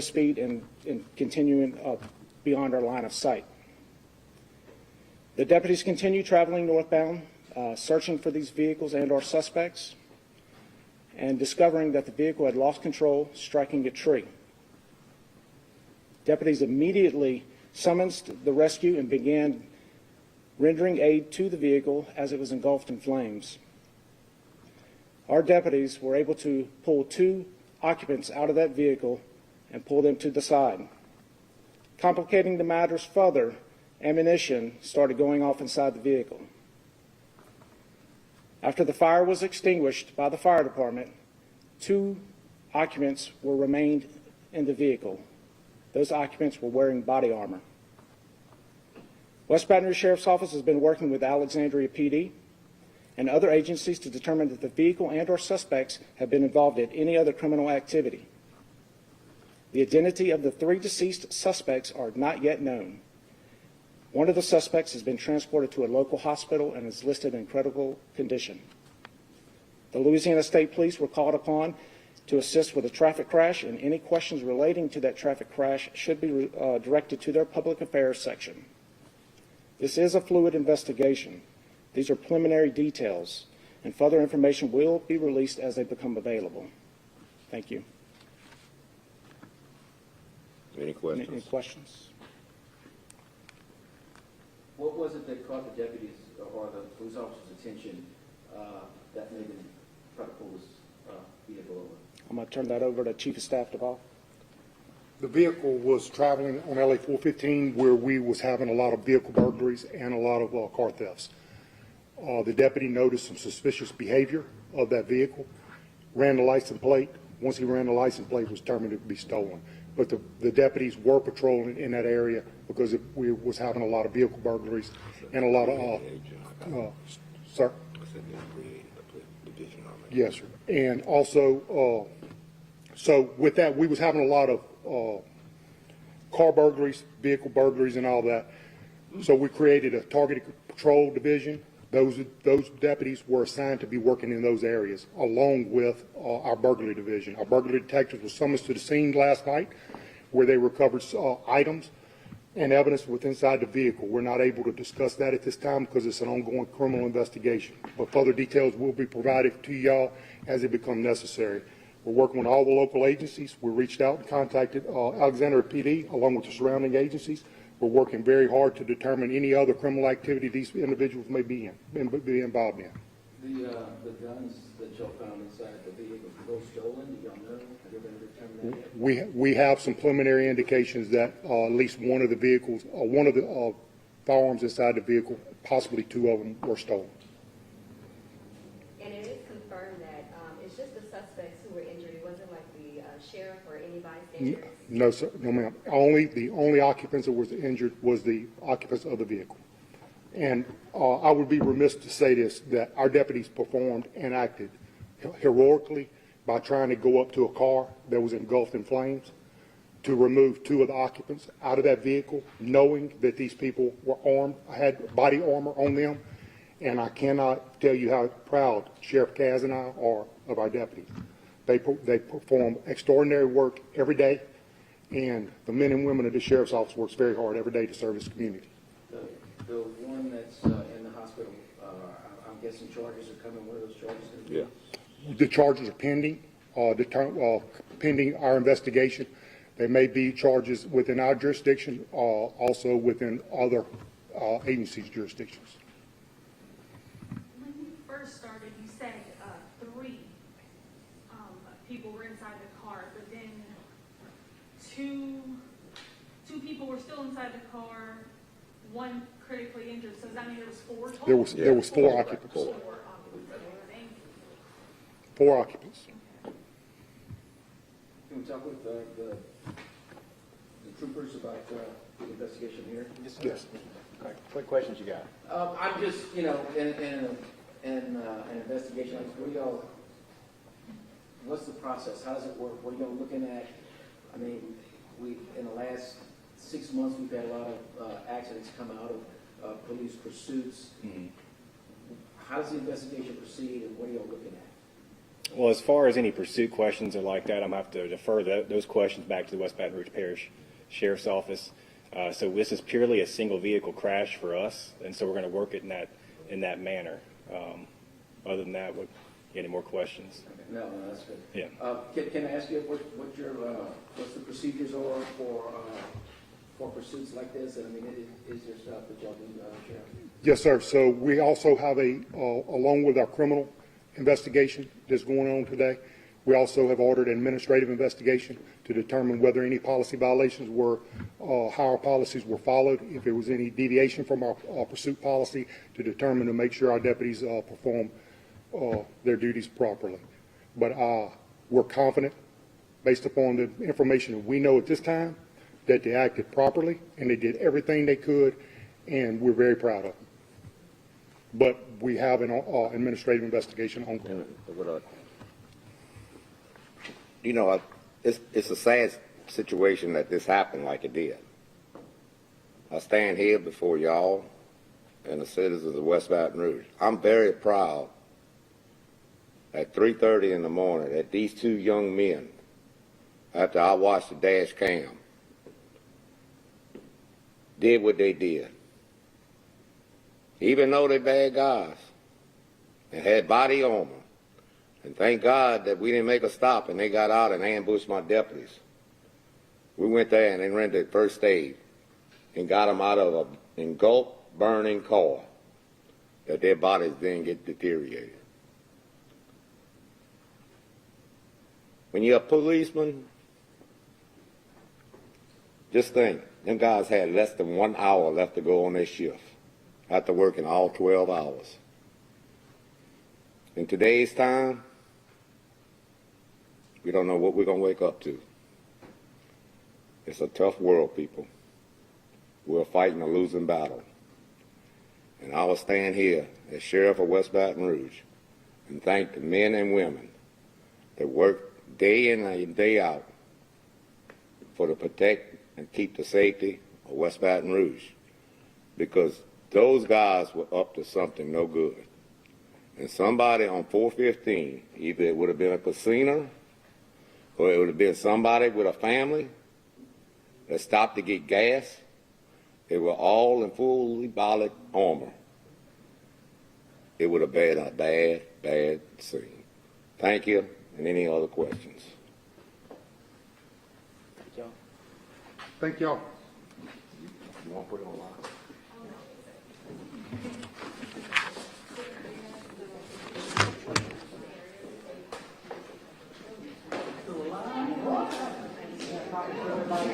speed and continuing beyond our line of sight. The deputies continue traveling northbound, searching for these vehicles and or suspects, and discovering that the vehicle had lost control, striking a tree. Deputies immediately summoned the rescue and began rendering aid to the vehicle as it was engulfed in flames. Our deputies were able to pull 2 occupants out of that vehicle and pull them to the side. Complicating the matters further, ammunition started going off inside the vehicle. After the fire was extinguished by the fire department, 2 occupants remained in the vehicle. Those occupants were wearing body armor. West Baton Rouge Sheriff's Office has been working with Alexandria PD and other agencies to determine that the vehicle and or suspects have been involved in any other criminal activity. The identity of the 3 deceased suspects are not yet known. One of the suspects has been transported to a local hospital and is listed in critical condition. The Louisiana State Police were called upon to assist with a traffic crash, and any questions relating to that traffic crash should be directed to their public affairs section. This is a fluid investigation. These are preliminary details, and further information will be released as they become available. Thank you. Any questions? Any questions? What was it that caught the deputies or the police officers' attention that made them try to pull this vehicle over? I'm going to turn that over to Chief of Staff DeValle. The vehicle was traveling on LA 415 where we was having a lot of vehicle burglaries and a lot of car thefts. The deputy noticed some suspicious behavior of that vehicle, ran the license plate. Once he ran the license plate, it was determined to be stolen. But the deputies were patrolling in that area because we was having a lot of vehicle burglaries and a lot of, sir? Yes, sir. And also, so with that, we was having a lot of car burglaries, vehicle burglaries, and all that. So we created a targeted patrol division. Those deputies were assigned to be working in those areas, along with our burglary division. Our burglary detectives were summoned to the scene last night, where they recovered items and evidence within inside the vehicle. We're not able to discuss that at this time because it's an ongoing criminal investigation. But further details will be provided to y'all as they become necessary. We're working with all the local agencies. We reached out and contacted Alexandria PD along with the surrounding agencies. We're working very hard to determine any other criminal activity these individuals may be involved in. The guns that y'all found inside the vehicle, were those stolen? Do y'all know? Have you been determined that yet? We have some preliminary indications that at least one of the vehicles, one of the firearms inside the vehicle, possibly 2 of them, were stolen. And it is confirmed that it's just the suspects who were injured. It wasn't like the sheriff or any bystanders? No, sir. No, ma'am. The only occupants that was injured was the occupants of the vehicle. And I would be remiss to say this, that our deputies performed and acted heroically by trying to go up to a car that was engulfed in flames to remove 2 of the occupants out of that vehicle, knowing that these people were armed, had body armor on them. And I cannot tell you how proud Sheriff Cazes and I are of our deputies. They perform extraordinary work every day, and the men and women of the Sheriff's Office works very hard every day to serve this community. The one that's in the hospital, I'm guessing charges are coming. What are those charges going to be? Yeah. The charges are pending, pending our investigation. There may be charges within our jurisdiction, also within other agencies' jurisdictions. When you first started, you said 3 people were inside the car, but then two people were still inside the car, 1 critically injured. So does that mean there was 4 total? There was 4 occupants. 4 occupants. Thank you. 4 occupants. Can we talk with the troopers about the investigation here? Yes. What questions you got? I'm just, in an investigation like this, what do y'all, what's the process? How does it work? What are y'all looking at? I mean, in the last 6 months, we've had a lot of accidents come out of police pursuits. Mm-hmm. How does the investigation proceed, and what are y'all looking at? Well, as far as any pursuit questions or like that, I'm going to have to defer those questions back to the West Baton Rouge Parish Sheriff's Office. So this is purely a single vehicle crash for us, and so we're going to work it in that manner. Other than that, any more questions? No, that's good. Yeah. Can I ask you what's the procedures are for pursuits like this? And I mean, is there stuff that y'all do, Sheriff? Yes, sir. So we also have along with our criminal investigation that's going on today, we also have ordered an administrative investigation to determine whether any policy violations were, how our policies were followed, if there was any deviation from our pursuit policy, to determine to make sure our deputies perform their duties properly. But we're confident, based upon the information that we know at this time, that they acted properly and they did everything they could, and we're very proud of them. But we have an administrative investigation ongoing. You know, it's a sad situation that this happened like it did. I stand here before y'all and the citizens of West Baton Rouge. I'm very proud at 3:30 in the morning that these two young men, after I watched the dash cam, did what they did. Even though they're bad guys and had body armor. And thank God that we didn't make a stop and they got out and ambushed my deputies. We went there and they rendered first aid and got them out of an engulfed, burning car that their bodies didn't get deteriorated. When you're a policeman, just think, them guys had less than 1 hour left to go on their shift after working all 12 hours. In today's time, we don't know what we're going to wake up to. It's a tough world, people. We're fighting a losing battle. And I will stand here as Sheriff of West Baton Rouge and thank the men and women that work day in and day out to protect and keep the safety of West Baton Rouge, because those guys were up to something no good. And somebody on 415, either it would have been a casino or it would have been somebody with a family that stopped to get gas. They were all in fully body armor. It would have been a bad, bad scene. Thank you, and any other questions? Thank y'all. You want to put it online? Everybody